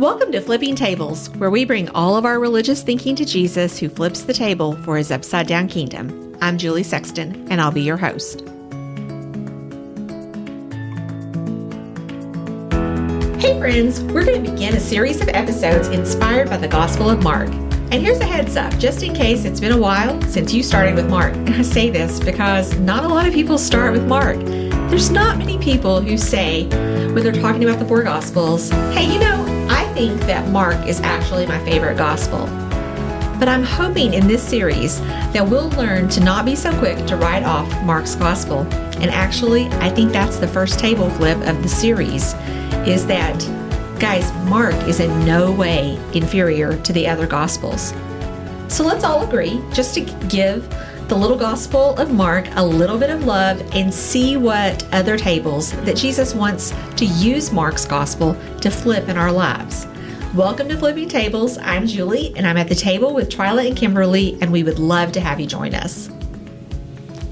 Welcome to Flipping Tables, where we bring all of our religious thinking to Jesus, who flips the table for his upside-down kingdom. I'm Julie Sexton, and I'll be your host. Hey friends, we're going to begin a series of episodes inspired by the Gospel of Mark. And here's a heads up, just in case it's been a while since you started with Mark. And I say this because not a lot of people start with Mark. There's not many people who say, when they're talking about the four Gospels, hey, I think that Mark is actually my favorite Gospel. But I'm hoping in this series that we'll learn to not be so quick to write off Mark's Gospel. And actually, I think that's the first table flip of the series, is that, guys, Mark is in no way inferior to the other Gospels. So let's all agree just to give the little Gospel of Mark a little bit of love and see what other tables that Jesus wants to use Mark's Gospel to flip in our lives. Welcome to Flipping Tables. I'm Julie, and I'm at the table with Twyla and Kimberly, and we would love to have you join us.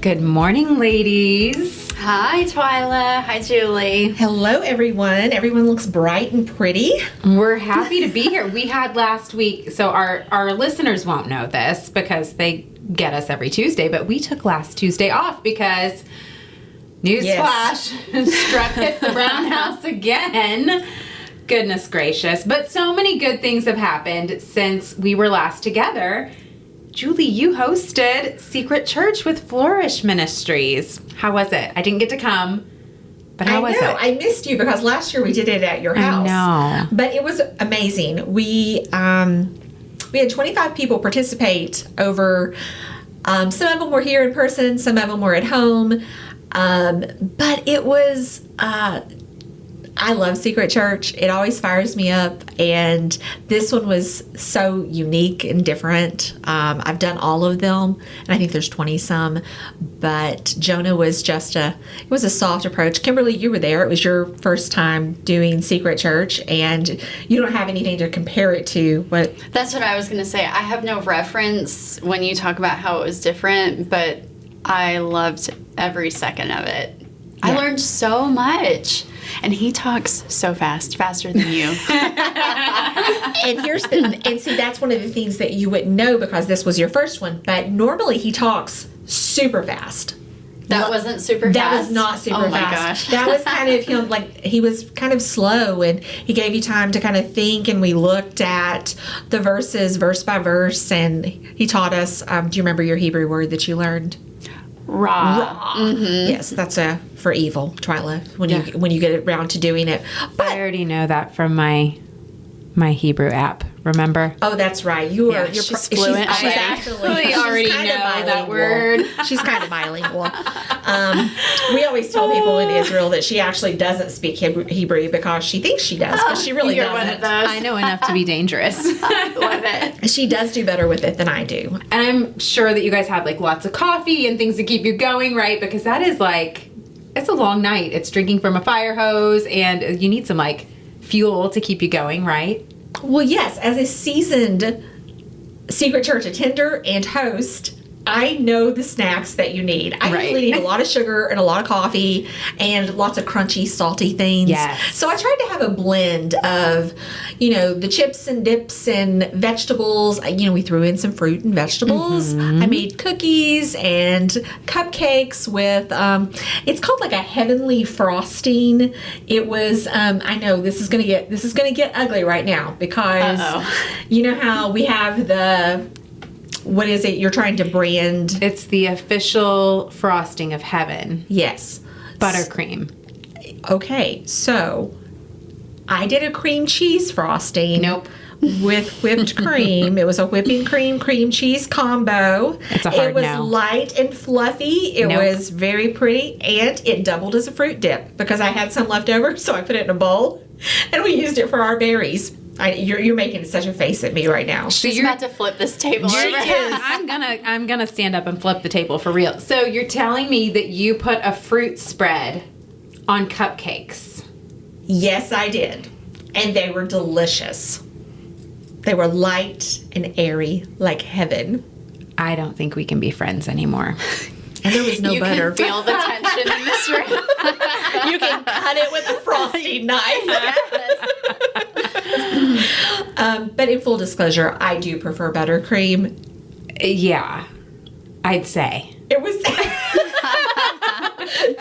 Good morning, ladies. Hi, Twyla. Hi, Julie. Hello, everyone. Everyone looks bright and pretty. We're happy to be here. We had last week, so our listeners won't know this because they get us every Tuesday, but we took last Tuesday off because newsflash, struck at the Brown House again. Goodness gracious. But so many good things have happened since we were last together. Julie, you hosted Secret Church with Flourish Ministries. How was it? I didn't get to come, but how was it? I missed you because last year we did it at your house. I know. But it was amazing. We had 25 people participate over, some of them were here in person, some of them were at home. But it was, I love Secret Church. It always fires me up. And this one was so unique and different. I've done all of them, and I think there's 20 some. But Jonah was it was a soft approach. Kimberly, you were there. It was your first time doing Secret Church, and you don't have anything to compare it to. That's what I was going to say. I have no reference when you talk about how it was different, but I loved every second of it. Yeah. I learned so much. And he talks so fast, faster than you. And see, that's one of the things that you wouldn't know because this was your first one. But normally he talks super fast. That wasn't super fast? That was not super fast. Oh my gosh. That was kind of him, like, he was kind of slow, and he gave you time to kind of think, and we looked at the verses, verse by verse, and he taught us, do you remember your Hebrew word that you learned? Ra. Mm-hmm. Yes, that's for evil, Twyla, when you get around to doing it. But I already know that from my Hebrew app. Remember? Oh, that's right. She's fluent. She's actually already know that word. She's kind of bilingual. We always tell people in Israel that she actually doesn't speak Hebrew because she thinks she does, but she really doesn't. One of those. I know enough to be dangerous. I love it. She does do better with it than I do. And I'm sure that you guys had like lots of coffee and things to keep you going, right? Because that is it's a long night. It's drinking from a fire hose, and you need some fuel to keep you going, right? Well, yes, as a seasoned Secret Church attender and host, I know the snacks that you need. I usually need a lot of sugar and a lot of coffee and lots of crunchy, salty things. Yes. So I tried to have a blend of, the chips and dips and vegetables. We threw in some fruit and vegetables. Mm-hmm. I made cookies and cupcakes with, it's called a heavenly frosting. It was, I know this is gonna get ugly right now because you know how we have what is it you're trying to brand? It's the official frosting of heaven. Yes. Buttercream. Okay, so I did a cream cheese frosting. Nope. With whipped cream. It was a whipping cream cheese combo. It's a hard It was no. light and fluffy. It was very pretty, and it doubled as a fruit dip because I had some left over, so I put it in a bowl, and we used it for our berries. You're making such a face at me right now. She's about to flip this table over. I'm gonna stand up and flip the table for real. So you're telling me that you put a fruit spread on cupcakes? Yes, I did. And they were delicious. They were light and airy like heaven. I don't think we can be friends anymore. And there was no butter. You can feel the tension in this room. You can cut it with a frosting knife. But in full disclosure, I do prefer buttercream. Yeah, I'd say. It was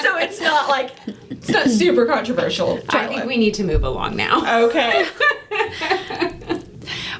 so it's not super controversial. I think we need to move along now. Okay.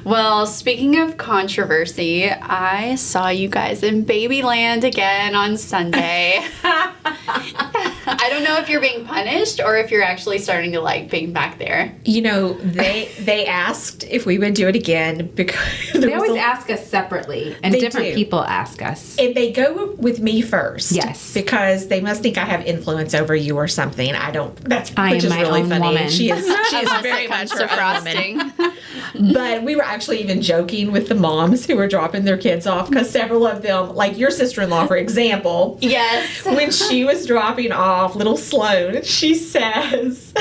Well, speaking of controversy, I saw you guys in Babyland again on Sunday. I don't know if you're being punished or if you're actually starting to like being back there. You know, they asked if we would do it again because They always ask us separately, and They different do. people ask us. and they go with me first. Yes. Because they must think I have influence over you or something. I don't. That's I which am is my really own funny. woman. She is Unless very it much comes to her own woman. frosting. But we were actually even joking with the moms who were dropping their kids off because several of them, like your sister-in-law, for example. Yes. When she was dropping off little Sloan, she says,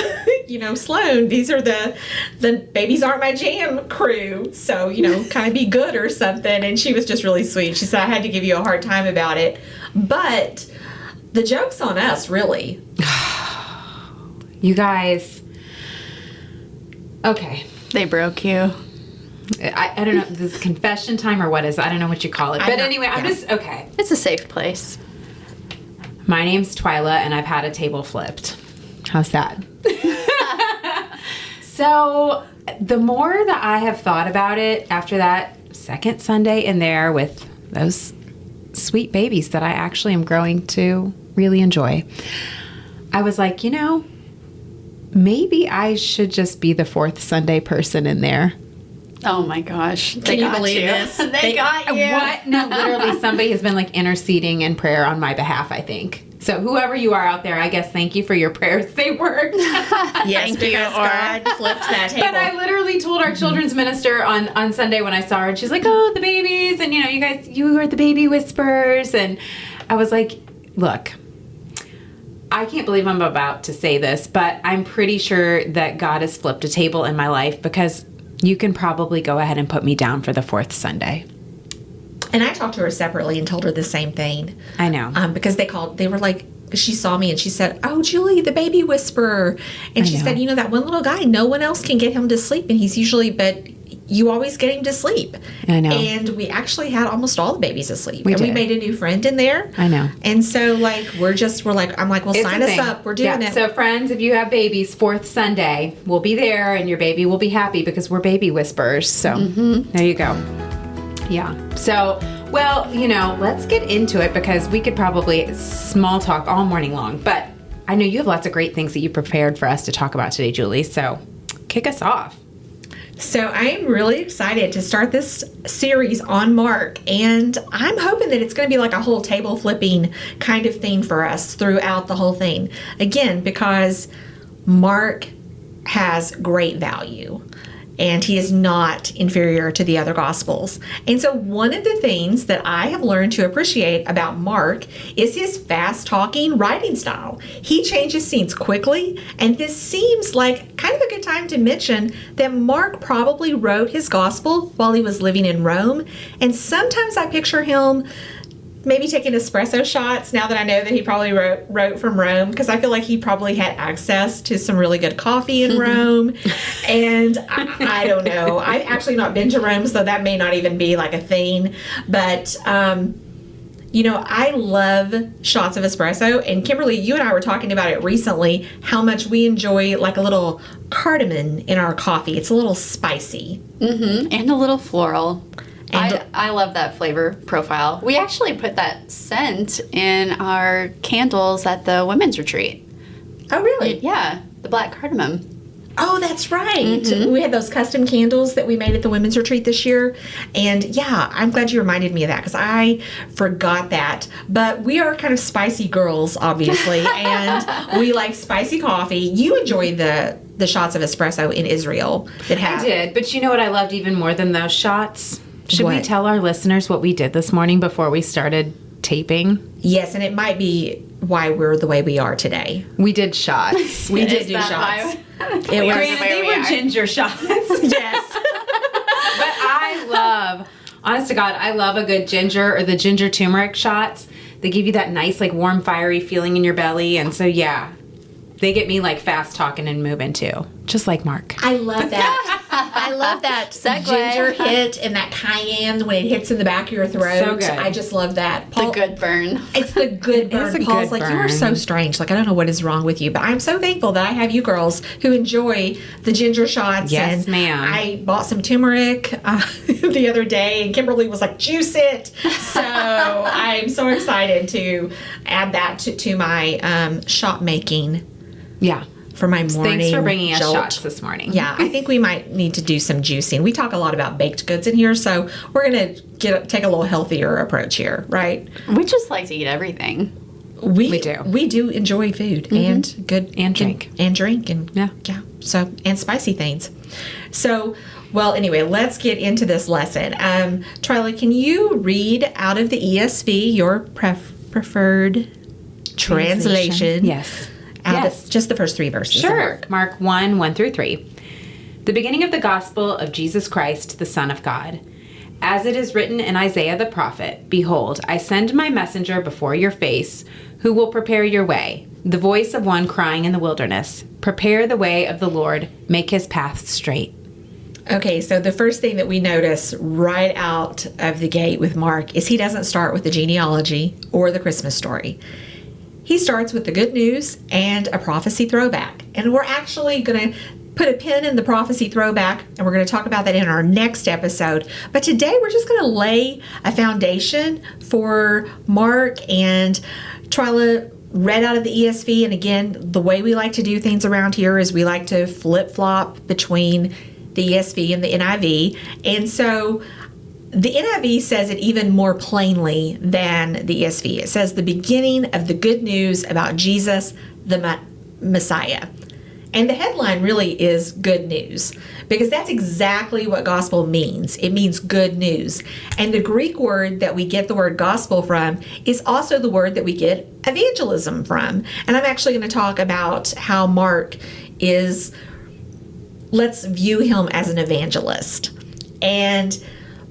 Sloan, these are the babies aren't my jam crew. So, kind of be good or something. And she was just really sweet. She said, I had to give you a hard time about it. But the joke's on us, really. You guys. Okay. They broke you. I don't know. This is confession time or what is it? I don't know what you call it. But anyway, I'm just, okay. It's a safe place. My name's Twyla, and I've had a table flipped. How's that? So, the more that I have thought about it after that second Sunday in there with those sweet babies that I actually am growing to really enjoy, I was like, maybe I should just be the fourth Sunday person in there. Oh my gosh. They Can you got believe you. this? They got you. What? No, literally, somebody has been interceding in prayer on my behalf, I think. So whoever you are out there, I guess thank you for your prayers. They worked. Yes, Thank you, because Aura. God flipped that table. But I literally told our children's minister on Sunday when I saw her, and she's like, oh, the babies, and you guys, you are the baby whisperers. And I was like, look, I can't believe I'm about to say this, but I'm pretty sure that God has flipped a table in my life because you can probably go ahead and put me down for the fourth Sunday. And I talked to her separately and told her the same thing. I know. Because they were like, she saw me and she said, oh, Julie, the baby whisperer. And she know. said, that one little guy, no one else can get him to sleep. And he's usually, but you always get him to sleep. I know. And we actually had almost all the babies asleep. We and we did. made a new friend in there. I know. And so we're like, I'm like, well, It's sign a us thing. up. We're doing it. So friends, if you have babies, fourth Sunday, we'll be there and your baby will be happy because we're baby whisperers. So there you go. Yeah. So, well, let's get into it because we could probably small talk all morning long. But I know you have lots of great things that you prepared for us to talk about today, Julie. So kick us off. So I am really excited to start this series on Mark, and I'm hoping that it's going to be like a whole table flipping kind of thing for us throughout the whole thing. Again, because Mark has great value, and he is not inferior to the other Gospels. And so one of the things that I have learned to appreciate about Mark is his fast-talking writing style. He changes scenes quickly, and this seems like kind of a good time to mention that Mark probably wrote his Gospel while he was living in Rome, and sometimes I picture him maybe taking espresso shots now that I know that he probably wrote from Rome, because I feel like he probably had access to some really good coffee in Rome. And I don't know. I've actually not been to Rome, so that may not even be like a thing. But, I love shots of espresso. And Kimberly, you and I were talking about it recently, how much we enjoy like a little cardamom in our coffee. It's a little spicy. Mm-hmm. And a little floral. And I love that flavor profile. We actually put that scent in our candles at the women's retreat. Oh, really? Yeah, the black cardamom. Oh, that's right. We had those custom candles that we made at the women's retreat this year. And yeah, I'm glad you reminded me of that because I forgot that. But we are kind of spicy girls, obviously, and we like spicy coffee. You enjoy the shots of espresso in Israel that have. I did, but you know what I loved even more than those shots? Should we What? tell our listeners what we did this morning before we started taping? Yes, and it might be why we're the way we are today. We did shots. We did Is do that shots. why- It was, Granted, they were ginger shots. yes. But I love, honest to God, I love a good ginger or the ginger turmeric shots. They give you that nice, warm, fiery feeling in your belly. And so, yeah, they get me fast talking and moving too. Just like Mark. I love that. I love that Segue. ginger hit and that cayenne when it hits in the back of your throat. So good. I just love that. The good burn. It's the good burn. is a Paul's good like, you are so burn. strange. Like, I don't know what is wrong with you, but I'm so thankful that I have you girls who enjoy the ginger shots. Yes, and ma'am. I bought some turmeric the other day, and Kimberly was like, juice it. So I'm so excited to add that to my shot making Yeah. for my morning. Thanks for bringing us jolt. shots this morning. Yeah, I think we might need to do some juicing. We talk a lot about baked goods in here, so we're going to take a little healthier approach here, right? We just like to eat everything. We do. We do enjoy food and good And drink. and drink and Yeah. So and spicy things. So, well, anyway, let's get into this lesson. Twyla, can you read out of the ESV your preferred translation? Yes. Out Yes. of just the first 3 verses. of Sure. Mark. Mark 1, 1 through 3. The beginning of the gospel of Jesus Christ, the Son of God. As it is written in Isaiah the prophet, Behold, I send my messenger before your face, who will prepare your way. The voice of one crying in the wilderness, Prepare the way of the Lord, make his path straight. Okay, so the first thing that we notice right out of the gate with Mark is he doesn't start with the genealogy or the Christmas story. He starts with the good news and a prophecy throwback. And we're actually going to put a pin in the prophecy throwback, and we're going to talk about that in our next episode. But today we're just going to lay a foundation for Mark, and Twyla read out of the ESV. And again, the way we like to do things around here is we like to flip-flop between the ESV and the NIV. And so the NIV says it even more plainly than the ESV. It says the beginning of the good news about Jesus, the Messiah. And the headline really is good news, because that's exactly what gospel means. It means good news. And the Greek word that we get the word gospel from is also the word that we get evangelism from. And I'm actually going to talk about how Mark is, let's view him as an evangelist.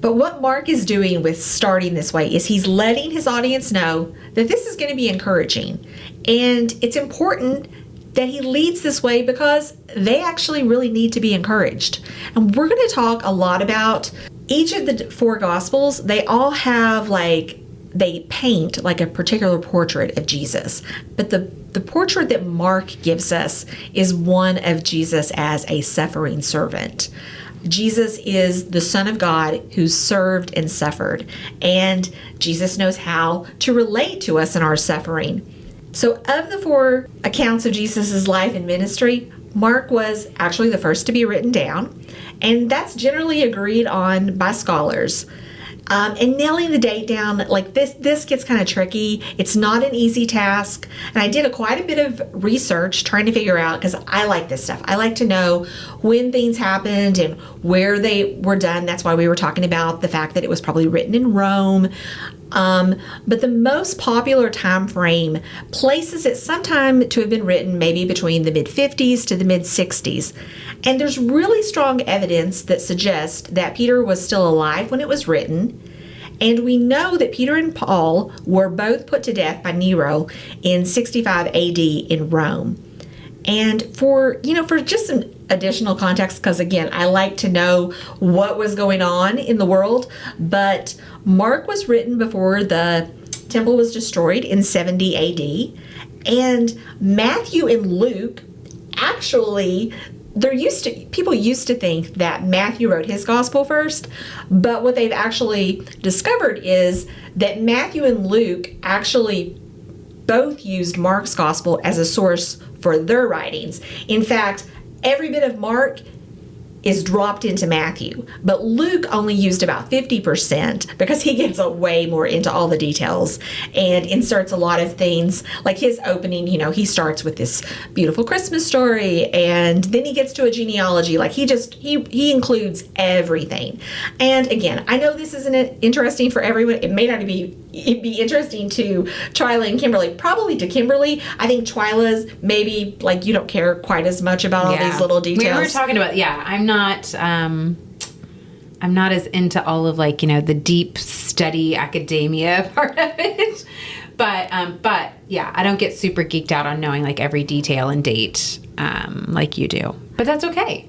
But what Mark is doing with starting this way is he's letting his audience know that this is going to be encouraging. And it's important that he leads this way because they actually really need to be encouraged. And we're going to talk a lot about each of the 4 gospels. They all have they paint like a particular portrait of Jesus. But the portrait that Mark gives us is one of Jesus as a suffering servant. Jesus is the Son of God who served and suffered. And Jesus knows how to relate to us in our suffering. So of the 4 accounts of Jesus' life and ministry, Mark was actually the first to be written down. And that's generally agreed on by scholars. And nailing the date down, like this gets kind of tricky. It's not an easy task. And I did quite a bit of research trying to figure out, because I like this stuff. I like to know when things happened and where they were done. That's why we were talking about the fact that it was probably written in Rome. But the most popular time frame places it sometime to have been written maybe between the mid-50s to the mid-60s. And there's really strong evidence that suggests that Peter was still alive when it was written. And we know that Peter and Paul were both put to death by Nero in 65 AD in Rome. And for just some additional context, because again, I like to know what was going on in the world, but Mark was written before the temple was destroyed in 70 AD, and Matthew and Luke actually, people used to think that Matthew wrote his gospel first, but what they've actually discovered is that Matthew and Luke actually both used Mark's gospel as a source for their writings. In fact, every bit of Mark is dropped into Matthew, but Luke only used about 50% because he gets way more into all the details and inserts a lot of things. Like his opening, he starts with this beautiful Christmas story, and then he gets to a genealogy. Like he includes everything. And again, I know this isn't interesting for everyone. It may not be interesting to Twyla and Kimberly. Probably to Kimberly. I think Twyla's maybe you don't care quite as much about all these little details. We were talking about, I'm not as into all of the deep study academia part of it. But yeah, I don't get super geeked out on knowing every detail and date like you do. But that's okay.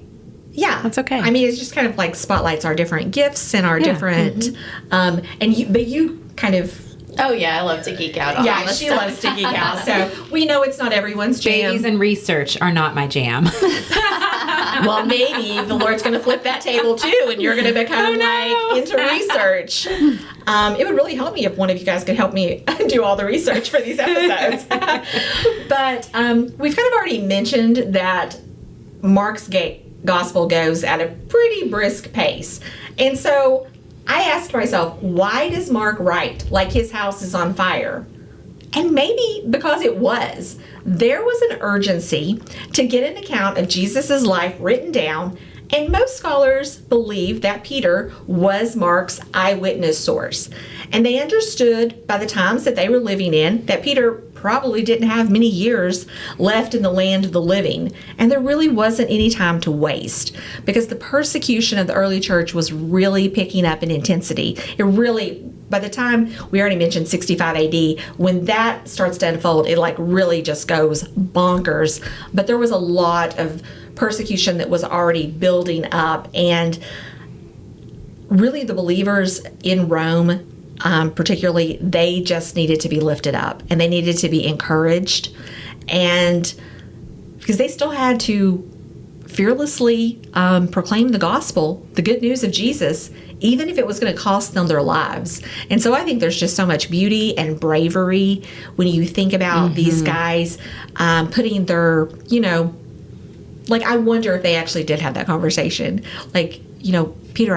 Yeah. That's okay. I mean, it's just kind of like spotlights our different gifts and our different, but you kind of. Oh, yeah, I love to geek out on all this she stuff. loves to geek out. So we know it's not everyone's jam. Babies and research are not my jam. Well, maybe the Lord's going to flip that table too, and you're going to become into research. It would really help me if one of you guys could help me do all the research for these episodes. But we've kind of already mentioned that Mark's gospel goes at a pretty brisk pace. And so I asked myself, why does Mark write like his house is on fire? And maybe because it was. There was an urgency to get an account of Jesus' life written down, and most scholars believe that Peter was Mark's eyewitness source. And they understood by the times that they were living in that Peter probably didn't have many years left in the land of the living, and there really wasn't any time to waste because the persecution of the early church was really picking up in intensity. It really, by the time we already mentioned 65 AD, when that starts to unfold, it like really just goes bonkers. But there was a lot of persecution that was already building up, and really the believers in Rome, particularly, they just needed to be lifted up and they needed to be encouraged, and because they still had to fearlessly proclaim the gospel, the good news of Jesus, even if it was going to cost them their lives. And so I think there's just so much beauty and bravery when you think about these guys putting their, like, I wonder if they actually did have that conversation. Like, Peter,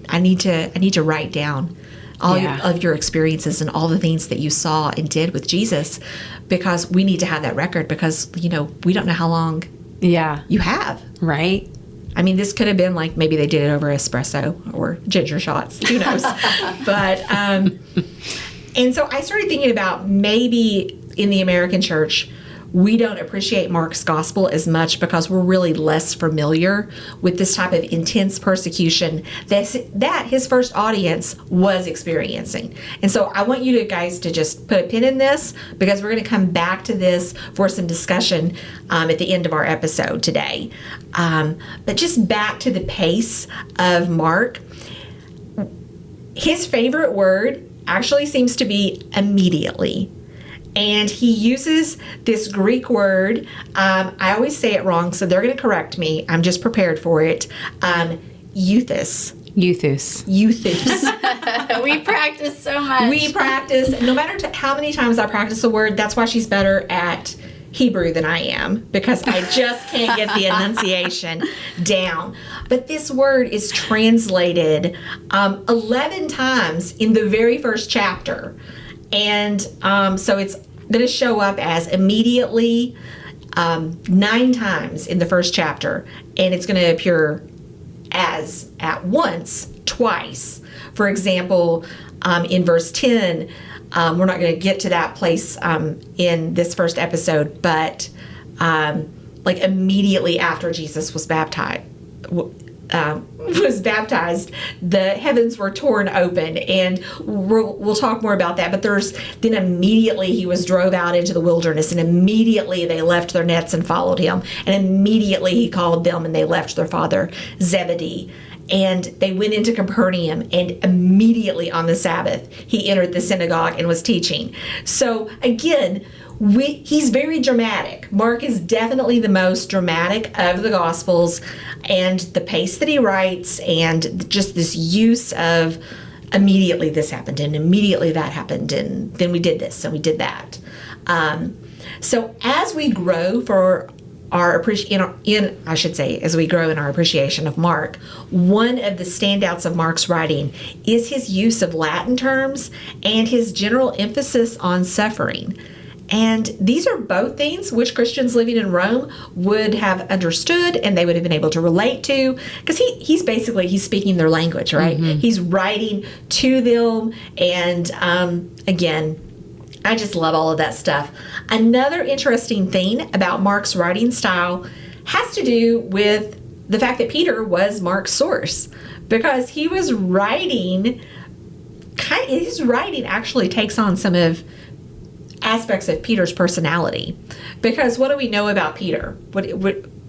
I need to write down all of your experiences and all the things that you saw and did with Jesus, because we need to have that record, because, we don't know how long you have. Right. I mean, this could have been like maybe they did it over espresso or ginger shots. Who knows? But, and so I started thinking about maybe in the American church, we don't appreciate Mark's gospel as much because we're really less familiar with this type of intense persecution that his first audience was experiencing. And so I want you guys to just put a pin in this, because we're going to come back to this for some discussion at the end of our episode today. But just back to the pace of Mark, his favorite word actually seems to be immediately. And he uses this Greek word. I always say it wrong, so they're going to correct me. I'm just prepared for it. Euthus. We practice so much. We practice. No matter how many times I practice a word, that's why she's better at Hebrew than I am, because I just can't get the enunciation down. But this word is translated 11 times in the very first chapter. And so it's going to show up as immediately 9 times in the first chapter, and it's going to appear as at once twice. For example, in verse 10, we're not going to get to that place in this first episode, but like immediately after Jesus was baptized, the heavens were torn open, and we'll talk more about that. But then immediately he was drove out into the wilderness, and immediately they left their nets and followed him, and immediately he called them, and they left their father Zebedee, and they went into Capernaum, and immediately on the Sabbath he entered the synagogue and was teaching. So again, he's very dramatic. Mark is definitely the most dramatic of the Gospels, and the pace that he writes, and just this use of immediately this happened, and immediately that happened, and then we did this, and we did that. So as we grow for our as we grow in our appreciation of Mark, one of the standouts of Mark's writing is his use of Latin terms and his general emphasis on suffering. And these are both things which Christians living in Rome would have understood, and they would have been able to relate to, because he's speaking their language, right? Mm-hmm. He's writing to them, and again, I just love all of that stuff. Another interesting thing about Mark's writing style has to do with the fact that Peter was Mark's source, because he was writing, his writing actually takes on some of aspects of Peter's personality. Because what do we know about Peter?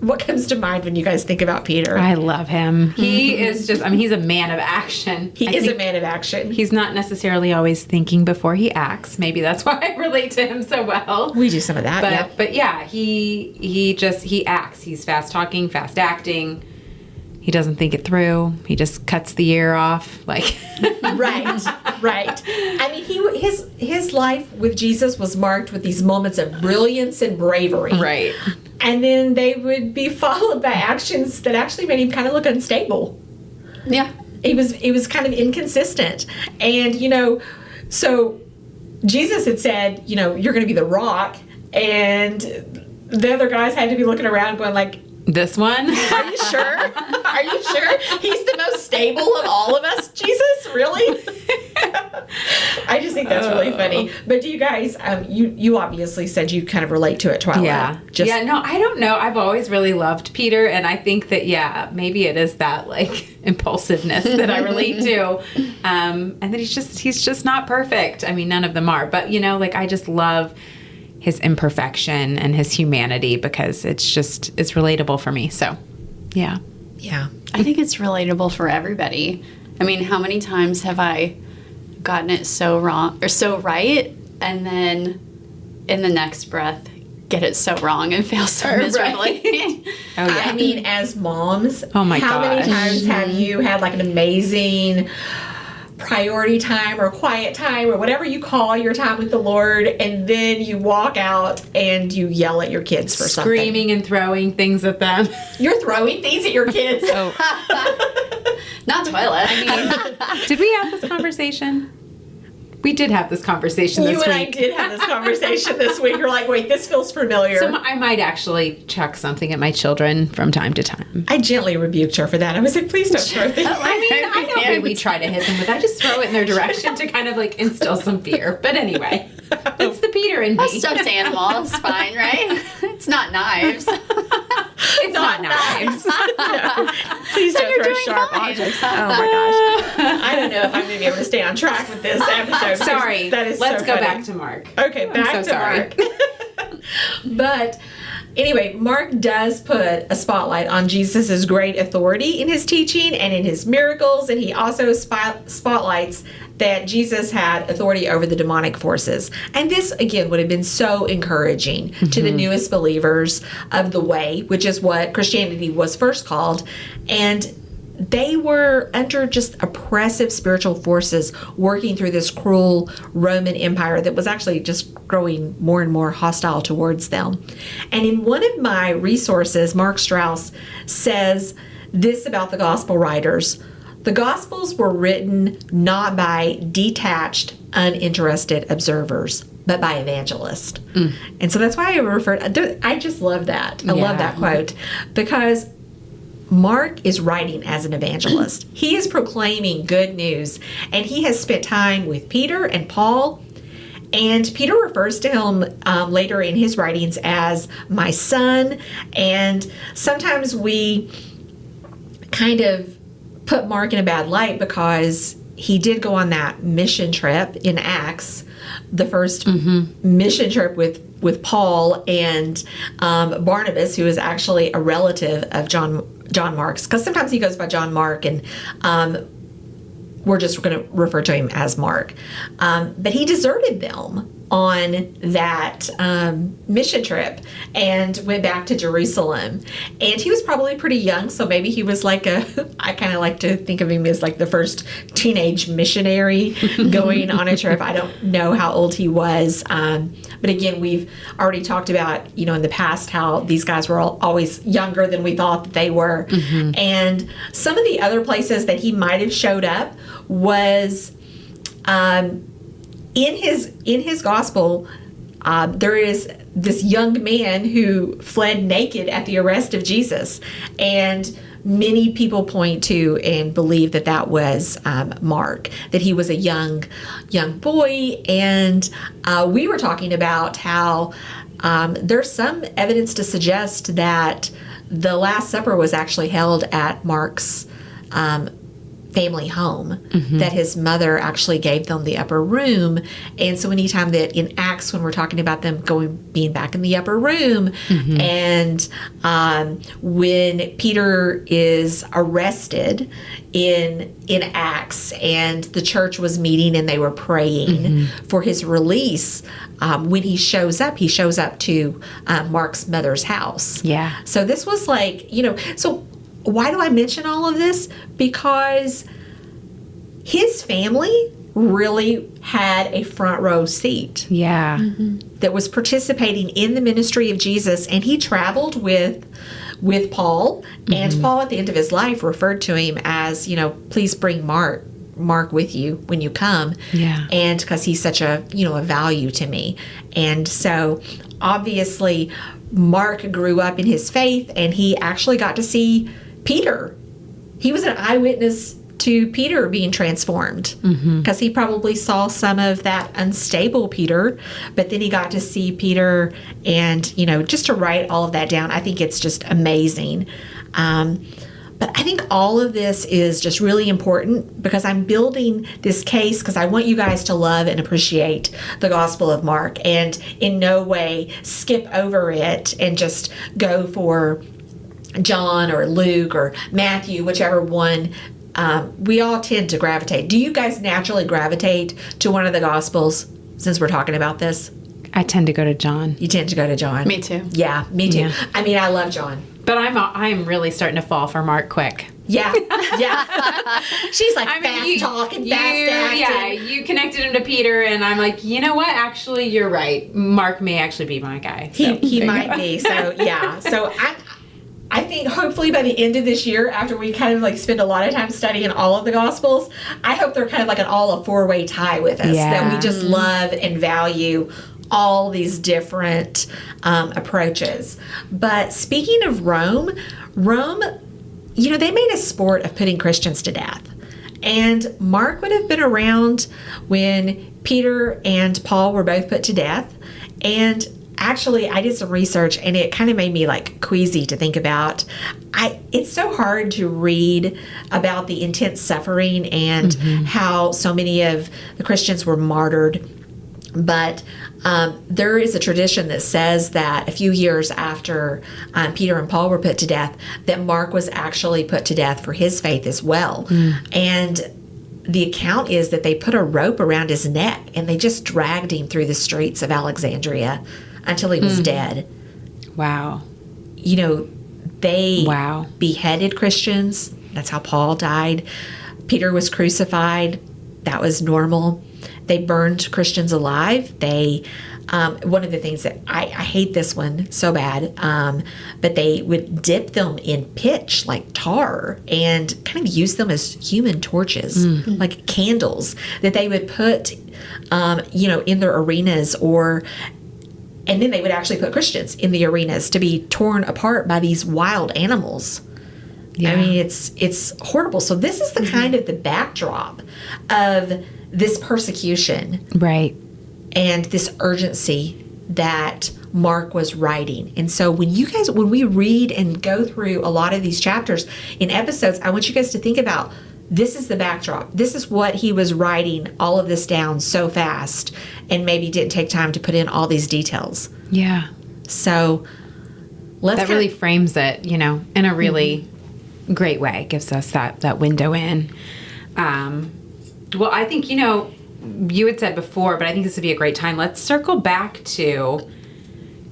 what comes to mind when you guys think about Peter? I love him. He is just, he's a man of action. He is a man of action. He's not necessarily always thinking before he acts. Maybe that's why I relate to him so well. We do some of that, But yeah, he acts. He's fast talking, fast acting. He doesn't think it through. He just cuts the ear off. Like right. I mean, his life with Jesus was marked with these moments of brilliance and bravery. Right. And then they would be followed by actions that actually made him kind of look unstable. Yeah. It was kind of inconsistent. And, so Jesus had said, you're going to be the rock. And the other guys had to be looking around going like, this one? Are you sure? Are you sure? He's the most stable of all of us, Jesus? Really? I just think that's really funny. But do you guys, you obviously said you kind of relate to it, Twilight. Yeah. No, I don't know. I've always really loved Peter, and I think that, maybe it is that, like, impulsiveness that I relate to. And that he's just not perfect. I mean, none of them are. But, I just love his imperfection and his humanity because it's relatable for me. So, yeah. Yeah. I think it's relatable for everybody. I mean, how many times have I gotten it so wrong or so right, and then in the next breath get it so wrong and fail so miserably? Oh, yeah. I mean, as moms, oh my how many gosh. times have you had like an amazing priority time or quiet time or whatever you call your time with the Lord, and then you walk out and you yell at your kids for something? Screaming and throwing things at them. You're throwing things at your kids? Not Twilight. I mean, did we have this conversation? We did have this conversation this week. You and I did have this conversation this week. You're like, wait, this feels familiar. So I might actually chuck something at my children from time to time. I gently rebuked her for that. I was like, please don't throw things. I don't really try to hit them with. I just throw it in their direction to kind of like instill some fear. But anyway, it's the Peter in me. a stuffed animal is fine, right? It's not knives. It's not knives. No. Please don't you're throw doing sharp fine. objects. Oh my gosh. I don't know if I'm going to be able to stay on track with this episode. Sorry. That is Let's so go funny. back to Mark. Okay, back so to sorry. Mark. But anyway, Mark does put a spotlight on Jesus' great authority in his teaching and in his miracles, and he also spotlights that Jesus had authority over the demonic forces. And this, again, would have been so encouraging to the newest believers of the way, which is what Christianity was first called. And they were under just oppressive spiritual forces working through this cruel Roman Empire that was actually just growing more and more hostile towards them. And in one of my resources, Mark Strauss says this about the gospel writers: the Gospels were written not by detached, uninterested observers, but by evangelists. And so that's why I just love that. I love that quote, because Mark is writing as an evangelist. He is proclaiming good news, and he has spent time with Peter and Paul. And Peter refers to him later in his writings as my son. And sometimes we kind of put Mark in a bad light because he did go on that mission trip in Acts, the first mission trip with Paul and Barnabas, who is actually a relative of John Mark's, because sometimes he goes by John Mark, and we're just going to refer to him as Mark. But he deserted them on that mission trip and went back to Jerusalem. And he was probably pretty young, so maybe he was like I kind of like to think of him as like the first teenage missionary going on a trip. I don't know how old he was. But again, we've already talked about, in the past how these guys were always younger than we thought that they were. And some of the other places that he might have showed up was in his gospel. There is this young man who fled naked at the arrest of Jesus, and many people point to and believe that was Mark, that he was a young boy. And we were talking about how there's some evidence to suggest that the Last Supper was actually held at Mark's family home, that his mother actually gave them the upper room. And so anytime that in Acts, when we're talking about them being back in the upper room, and when Peter is arrested in Acts, and the church was meeting and they were praying for his release, when he shows up to Mark's mother's house. Yeah. So this was like, so why do I mention all of this? Because his family really had a front row seat. Yeah. That was participating in the ministry of Jesus, and he traveled with Paul, and Paul at the end of his life referred to him as, please bring Mark with you when you come. Yeah. And because he's such a value to me. And so obviously Mark grew up in his faith, and he actually got to see Peter. He was an eyewitness to Peter being transformed, because he probably saw some of that unstable Peter, but then he got to see Peter, and just to write all of that down, I think it's just amazing. But I think all of this is just really important, because I'm building this case because I want you guys to love and appreciate the Gospel of Mark, and in no way skip over it and just go for John or Luke or Matthew, whichever one. We all tend to gravitate. Do you guys naturally gravitate to one of the Gospels, since we're talking about this? I tend to go to John. You tend to go to John. Me too. Yeah, me too. Yeah. I mean, I love John. But I'm really starting to fall for Mark quick. Yeah, yeah. She's like fast talking, fast acting. Yeah, you connected him to Peter, and I'm like, you know what? Actually, you're right. Mark may actually be my guy. So, He might be. So yeah. So I think hopefully by the end of this year, after we kind of like spend a lot of time studying all of the Gospels, I hope they're kind of like a four-way tie with us. Yeah. That we just love and value all these different approaches. But speaking of Rome, they made a sport of putting Christians to death. And Mark would have been around when Peter and Paul were both put to death. And actually, I did some research, and it kind of made me like queasy to think about. It's so hard to read about the intense suffering and how so many of the Christians were martyred. But there is a tradition that says that a few years after Peter and Paul were put to death, that Mark was actually put to death for his faith as well. And the account is that they put a rope around his neck, and they just dragged him through the streets of Alexandria until he was dead. Wow. They beheaded Christians. That's how Paul died. Peter was crucified. That was normal. They burned Christians alive. They, one of the things that I hate this one so bad, but they would dip them in pitch like tar and kind of use them as human torches, like candles that they would put, in their arenas, and then they would actually put Christians in the arenas to be torn apart by these wild animals. Yeah. I mean, it's horrible. So this is the kind of the backdrop of this persecution. Right. And this urgency that Mark was writing. And so when we read and go through a lot of these chapters in episodes, I want you guys to think about, this is the backdrop. This is what he was writing all of this down so fast, and maybe didn't take time to put in all these details. Yeah. So that really frames it, in a really great way. Gives us that window in. Well, I think, you had said before, but I think this would be a great time. Let's circle back to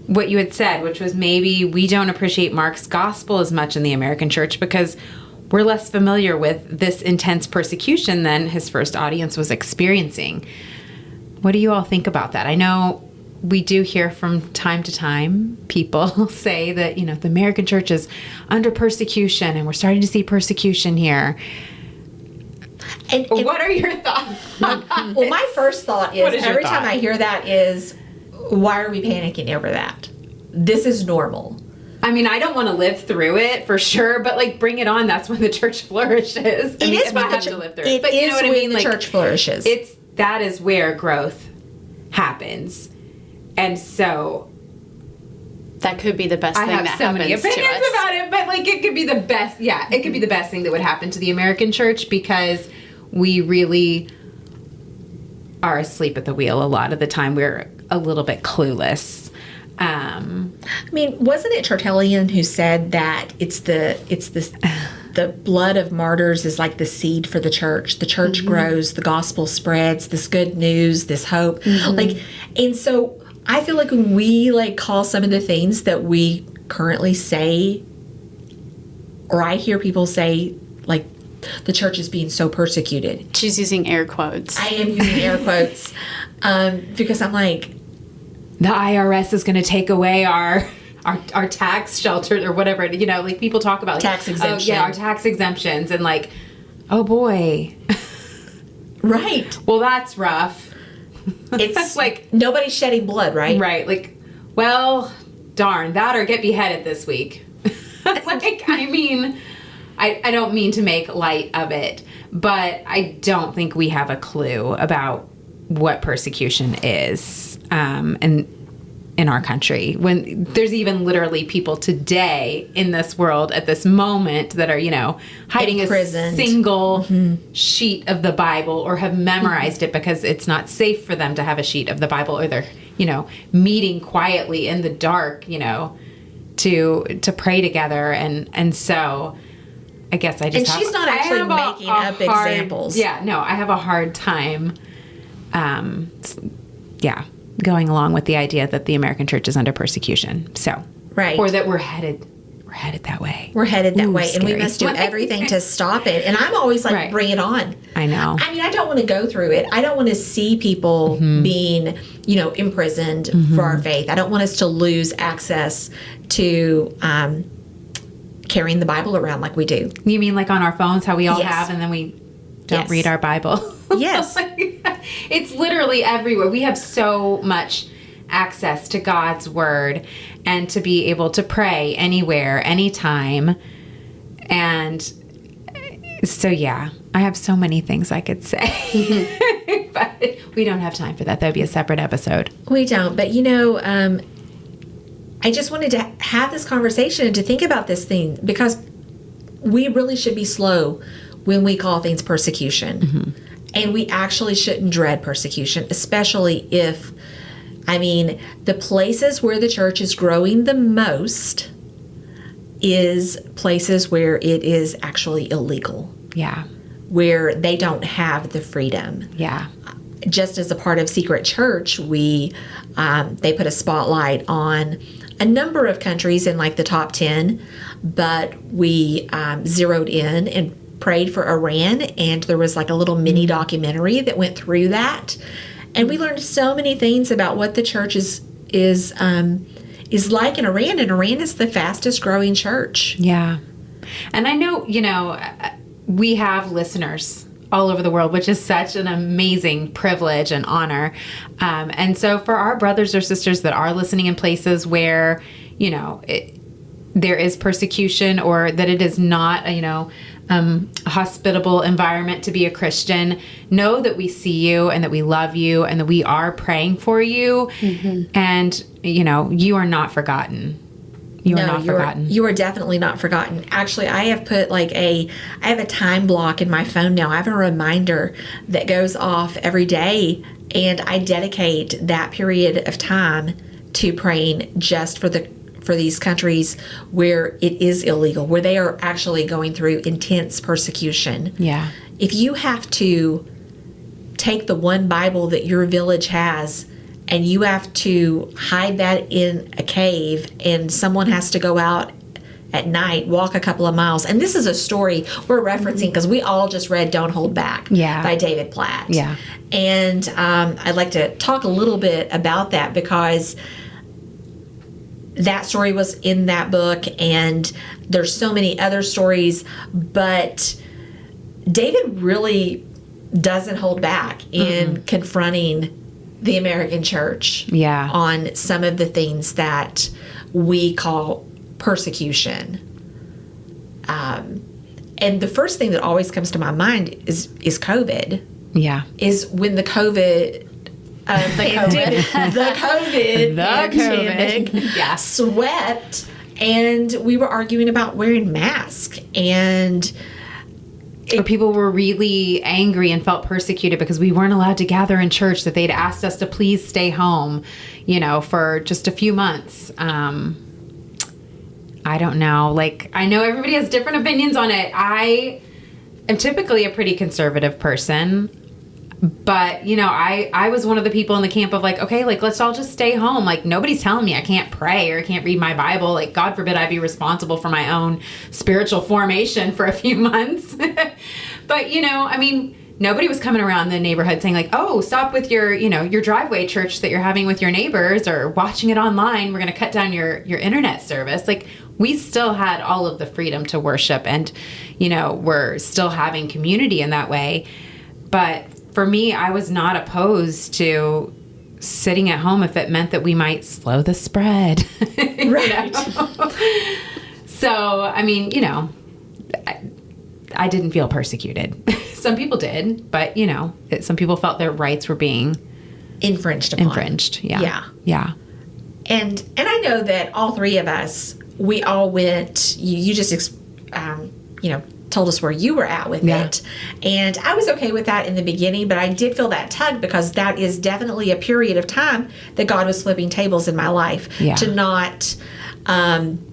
what you had said, which was maybe we don't appreciate Mark's gospel as much in the American church because we're less familiar with this intense persecution than his first audience was experiencing. What do you all think about that? I know we do hear from time to time people say that, the American church is under persecution and we're starting to see persecution here. And what are your thoughts? Well, my first thought is every time I hear that is, why are we panicking over that? This is normal. I mean, I don't want to live through it for sure, but bring it on. That's when the church flourishes. It is when the church flourishes. That is where growth happens. And so that could be the best thing that happens to us. I have so many opinions about it, but like it could be the best. Yeah, it could be the best thing that would happen to the American church because we really are asleep at the wheel a lot of the time. We're a little bit clueless. I mean, wasn't it Tertullian who said that it's the blood of martyrs is like the seed for the church. The church grows, the gospel spreads, this good news, this hope. And so I feel like when we like call some of the things that we currently say, or I hear people say, like, the church is being so persecuted. She's using air quotes. I am using air quotes because I'm like, the IRS is going to take away our tax shelter or whatever. You know, like people talk about like, tax exemption. Oh, yeah, our tax exemptions, and like, oh boy, right. Well, that's rough. It's like nobody's shedding blood, right? Right. Like, well, darn that, or get beheaded this week. Like, I mean, I don't mean to make light of it, but I don't think we have a clue about what persecution is, and in our country, when there's even literally people today in this world at this moment that are, you know, hiding imprisoned. A single sheet of the Bible or have memorized it because it's not safe for them to have a sheet of the Bible, or they're, you know, meeting quietly in the dark, you know, to pray together. And so I guess I just and she's not actually making up examples. Yeah, no, I have a hard time, going along with the idea that the American church is under persecution. So, right. Or that we're headed that way. We're headed that way, scary. and we must do everything to stop it. And I'm always like, Right. bring it on. I know. I mean, I don't want to go through it. I don't want to see people being, you know, imprisoned for our faith. I don't want us to lose access to carrying the Bible around like we do. You mean like on our phones, how we all Yes. have, and then we don't Yes. read our Bible? Yes. It's literally everywhere. We have so much access to God's word and to be able to pray anywhere, anytime. And so, yeah, I have so many things I could say, but we don't have time for that. That would be a separate episode. We don't. But, you know, I just wanted to have this conversation and to think about this thing because we really should be slow when we call things persecution. And we actually shouldn't dread persecution, especially if, I mean, the places where the church is growing the most is places where it is actually illegal. Yeah. Where they don't have the freedom. Yeah. Just as a part of Secret Church, they put a spotlight on a number of countries in like the top 10, but we zeroed in and prayed for Iran, and there was like a little mini documentary that went through that, and we learned so many things about what the church is like in Iran, and Iran is the fastest growing church. Yeah. And I know, you know, we have listeners all over the world, which is such an amazing privilege and honor. And so for our brothers or sisters that are listening in places where, you know, there is persecution, or that it is not, you know, a hospitable environment to be a Christian, know that we see you and that we love you and that we are praying for you. And, you know, you are not forgotten. You are not forgotten. You are definitely not forgotten. Actually, I have put I have a time block in my phone now. I have a reminder that goes off every day, and I dedicate that period of time to praying just for these countries where it is illegal, where they are actually going through intense persecution. Yeah. If you have to take the one Bible that your village has and you have to hide that in a cave, and someone has to go out at night, walk a couple of miles. And this is a story we're referencing because we all just read Don't Hold Back by David Platt. Yeah. And I'd like to talk a little bit about that because that story was in that book, and there's so many other stories, but David really doesn't hold back in confronting the American church on some of the things that we call persecution. And the first thing that always comes to my mind is COVID. Yeah. Is when the COVID pandemic, the COVID pandemic, Yeah. swept, and we were arguing about wearing masks, and Or people were really angry and felt persecuted because we weren't allowed to gather in church, that they'd asked us to please stay home, for just a few months. I don't know. Like, I know everybody has different opinions on it. I am typically a pretty conservative person. But, I was one of the people in the camp of like, okay, like, let's all just stay home. Like, nobody's telling me I can't pray or I can't read my Bible. Like, God forbid I be responsible for my own spiritual formation for a few months. But, nobody was coming around the neighborhood saying like, oh, stop with your driveway church that you're having with your neighbors or watching it online. We're going to cut down your internet service. Like, we still had all of the freedom to worship and, we're still having community in that way. But for me, I was not opposed to sitting at home if it meant that we might slow the spread. right. So, I didn't feel persecuted. Some people did, but, some people felt their rights were being infringed upon. Yeah. And I know that all three of us, we all went. You just told us where you were at with it, and I was okay with that in the beginning, but I did feel that tug because that is definitely a period of time that God was flipping tables in my life to not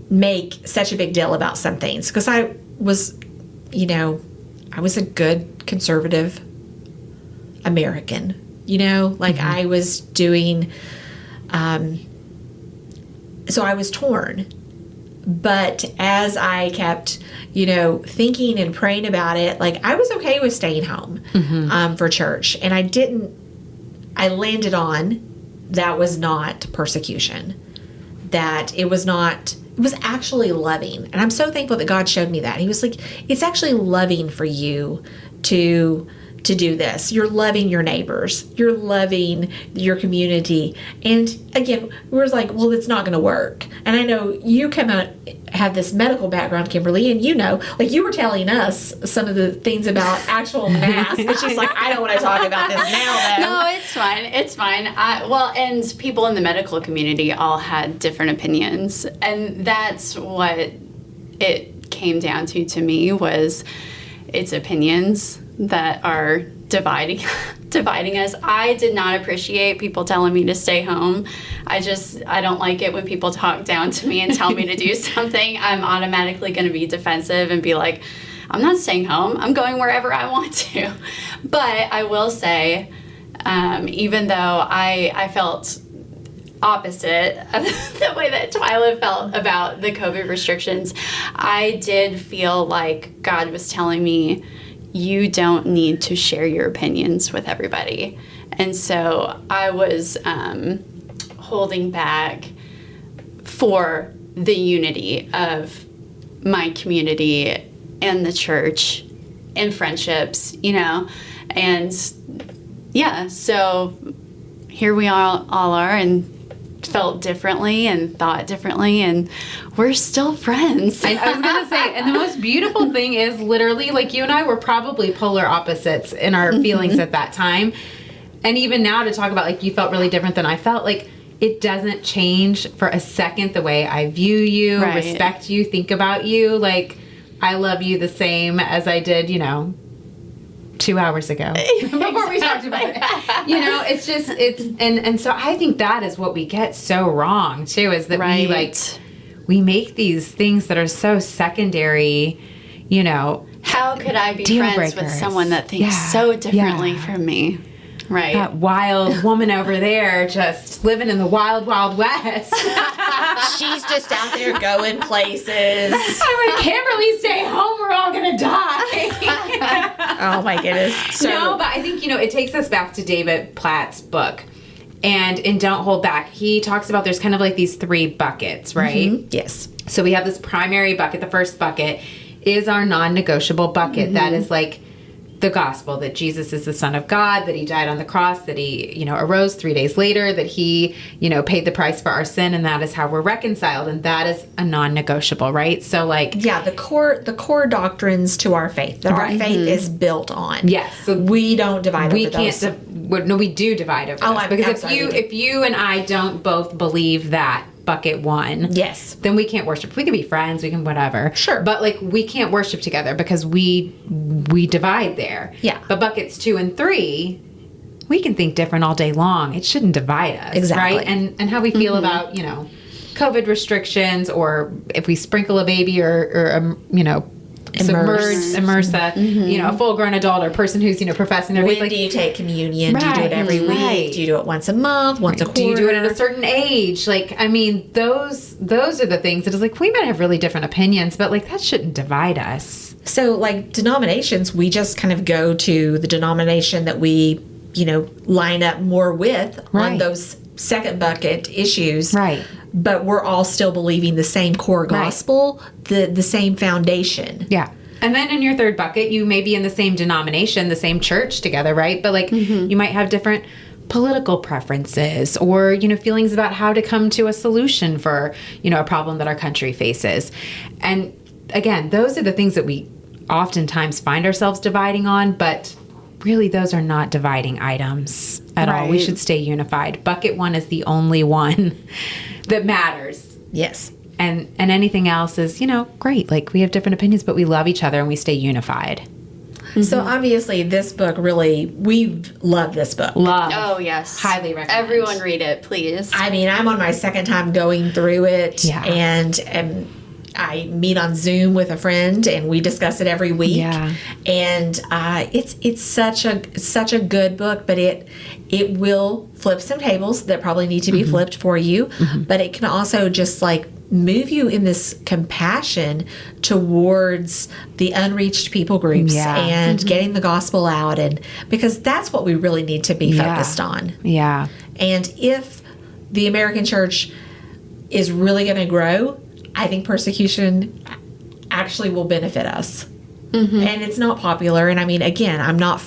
make such a big deal about some things, because I was a good conservative American, I was doing so I was torn. But as I kept, thinking and praying about it, like, I was okay with staying home for church. And I landed on that was not persecution. That it was actually loving. And I'm so thankful that God showed me that. He was like, it's actually loving for you to do this. You're loving your neighbors. You're loving your community. And again, we're like, well, it's not going to work. And I know you have this medical background, Kimberly, and you were telling us some of the things about actual masks. And she's like, I don't want to talk about this now, though. No, it's fine. It's fine. And people in the medical community all had different opinions. And that's what it came down to me, was it's opinions that are dividing us. I did not appreciate people telling me to stay home. I don't like it when people talk down to me and tell me to do something. I'm automatically going to be defensive and be like, I'm not staying home. I'm going wherever I want to. But I will say, even though I felt opposite of the way that Twyla felt about the COVID restrictions, I did feel like God was telling me, you don't need to share your opinions with everybody. And so I was holding back for the unity of my community and the church and friendships, and so here we all are, and felt differently and thought differently, and we're still friends. I was going to say, and the most beautiful thing is literally, like, you and I were probably polar opposites in our feelings at that time. And even now to talk about, like, you felt really different than I felt, like, it doesn't change for a second the way I view you, respect you, think about you. Like, I love you the same as I did, 2 hours ago before we talked about it. It's just, and so I think that is what we get so wrong too, is that we make these things that are so secondary, How could I be friends with someone that thinks so differently from me? Right. That wild woman over there just living in the wild, wild west. She's just out there going places. I'm like, Kimberly, stay home. We're all going to die. Oh, my goodness. No, but I think, it takes us back to David Platt's book. And in Don't Hold Back, he talks about there's kind of like these 3 buckets, right? Mm-hmm. Yes. So we have this primary bucket. The first bucket is our non-negotiable bucket. Mm-hmm. That is like the gospel, that Jesus is the Son of God, that he died on the cross, that he, arose 3 days later, that he, paid the price for our sin, and that is how we're reconciled. And that is a non-negotiable, right? So the core doctrines to our faith that our faith is built on. Yes. So we don't divide over those. No, we do divide over those. Because if you and I don't both believe that bucket one, yes, then we can't worship. We can be friends, we can whatever. Sure. But we can't worship together because we divide there. Yeah. But buckets 2 and 3, we can think different all day long. It shouldn't divide us. Exactly. Right? And how we feel about, COVID restrictions, or if we sprinkle a baby or immerse a full-grown adult or person who's professing their faith. When do you take communion? Do you do it every week? Do you do it once a month? Once a quarter? Do you do it at a certain age? Those are the things that is we might have really different opinions, but that shouldn't divide us. So denominations, we just kind of go to the denomination that we line up more with on those second bucket issues. Right. But we're all still believing the same core gospel, the same foundation. Yeah. And then in your third bucket, you may be in the same denomination, the same church together, right? But you might have different political preferences or, feelings about how to come to a solution for, a problem that our country faces. And again, those are the things that we oftentimes find ourselves dividing on, but really those are not dividing items at all. We should stay unified. Bucket 1 is the only one that matters. Yes. And anything else is, great. We have different opinions, but we love each other and we stay unified. Mm-hmm. So obviously this book we love this book. Love. Oh, yes. Highly recommend. Everyone read it, please. I mean, I'm on my second time going through it. Yeah. And I meet on Zoom with a friend and we discuss it every week. Yeah. And it's such a good book, but it will flip some tables that probably need to be flipped for you. Mm-hmm. But it can also just move you in this compassion towards the unreached people groups and getting the gospel out, and because that's what we really need to be focused on. Yeah. And if the American church is really going to grow, I think persecution actually will benefit us. Mm-hmm. And it's not popular. And I mean, again, I'm not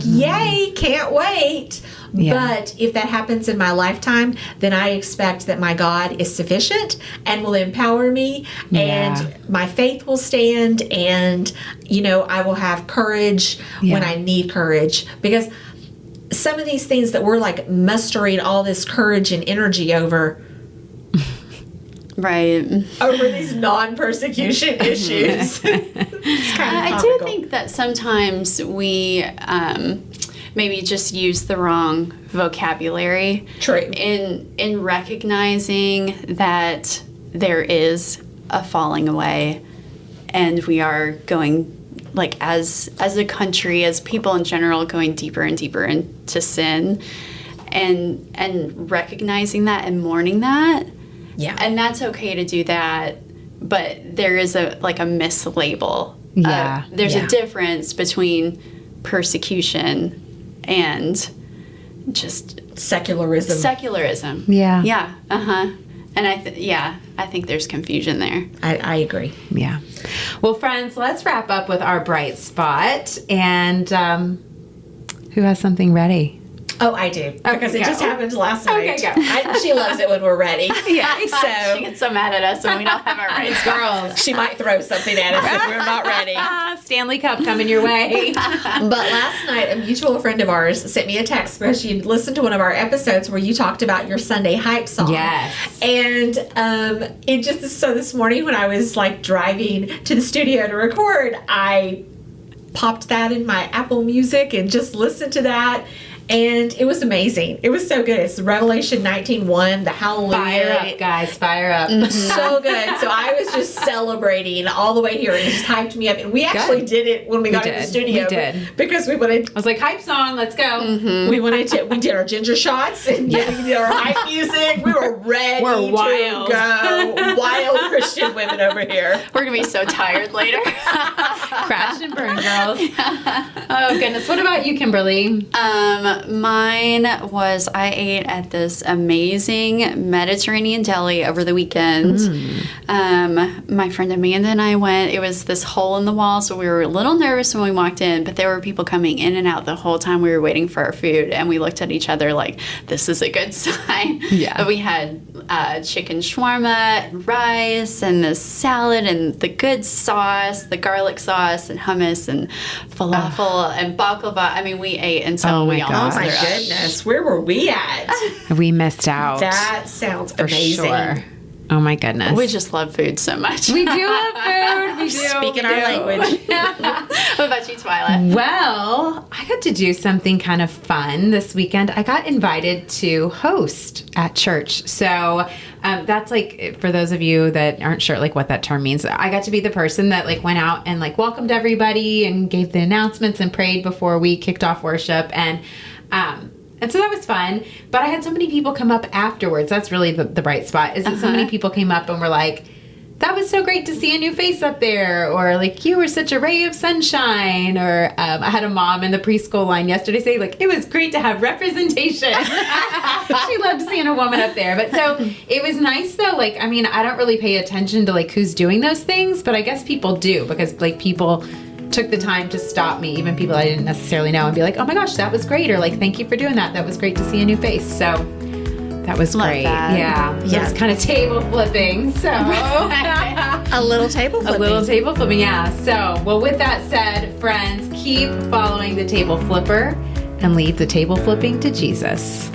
yay, can't wait. Yeah. But if that happens in my lifetime, then I expect that my God is sufficient and will empower me and my faith will stand, and, I will have courage when I need courage. Because some of these things that we're mustering all this courage and energy over, right, over these non-persecution issues. I do think that sometimes we maybe just use the wrong vocabulary. True. In recognizing that there is a falling away, and we are going, as a country, as people in general, going deeper and deeper into sin, and recognizing that and mourning that. Yeah. And that's okay to do that, but there is a mislabel. Yeah. There's a difference between persecution and just secularism. Yeah. Yeah. And I think there's confusion there. I agree. Yeah. Well, friends, let's wrap up with our bright spot. And who has something ready? Oh, I do. Because it just happened last night. Okay, go. She loves it when we're ready. Yeah. So she gets so mad at us when we don't have our right girls. She might throw something at us if we're not ready. Stanley Cup coming your way. But last night, a mutual friend of ours sent me a text because she listened to one of our episodes where you talked about your Sunday hype song. Yes. And it just, so this morning when I was driving to the studio to record, I popped that in my Apple Music and just listened to that. And it was amazing. It was so good. It's Revelation 19:1, the Hallelujah. Fire up, guys. Fire up. So good. So I was just celebrating all the way here, and it just hyped me up. And we actually did it when we got in the studio. We did. Because we wanted... I was like, hype song, let's go. Mm-hmm. We did our ginger shots, and we did our hype music. We were ready We're wild. to go. Wild Christian women over here. We're going to be so tired later. Crash and burn, girls. Oh, goodness. What about you, Kimberly? Mine was I ate at this amazing Mediterranean deli over the weekend. My friend Amanda and I went. It was this hole in the wall, so we were a little nervous when we walked in, but there were people coming in and out the whole time we were waiting for our food, and we looked at each other like, this is a good sign. Yeah. But we had chicken shawarma, and rice, and the salad, and the good sauce, the garlic sauce, and hummus, and falafel, and baklava. I mean, we ate until we God. almost Oh my threw up. goodness, where were we at? We missed out. That sounds for amazing. sure. Oh, my goodness. We just love food so much. We do love food. We do. Speaking our language. What about you, Twyla? Well, I got to do something kind of fun this weekend. I got invited to host at church. So that's like, for those of you that aren't sure like what that term means, I got to be the person that like went out and like welcomed everybody and gave the announcements and prayed before we kicked off worship. And so that was fun, but I had so many people come up afterwards. That's really the bright spot, is that so many people came up and were like, that was so great to see a new face up there, or like, you were such a ray of sunshine, or I had a mom in the preschool line yesterday say like, it was great to have representation. She loved seeing a woman up there. But so it was nice though. Like, I mean, I don't really pay attention to like who's doing those things, but I guess people do, because like people took the time to stop me, even people I didn't necessarily know, and be like, oh my gosh, that was great, or like, thank you for doing that. That was great to see a new face. So that was Love great. that. Yeah. Yeah. It was kind of table flipping. So A little table a flipping. little table flipping. Yeah. So, well, with that said, friends, keep following the table flipper and leave the table flipping to Jesus.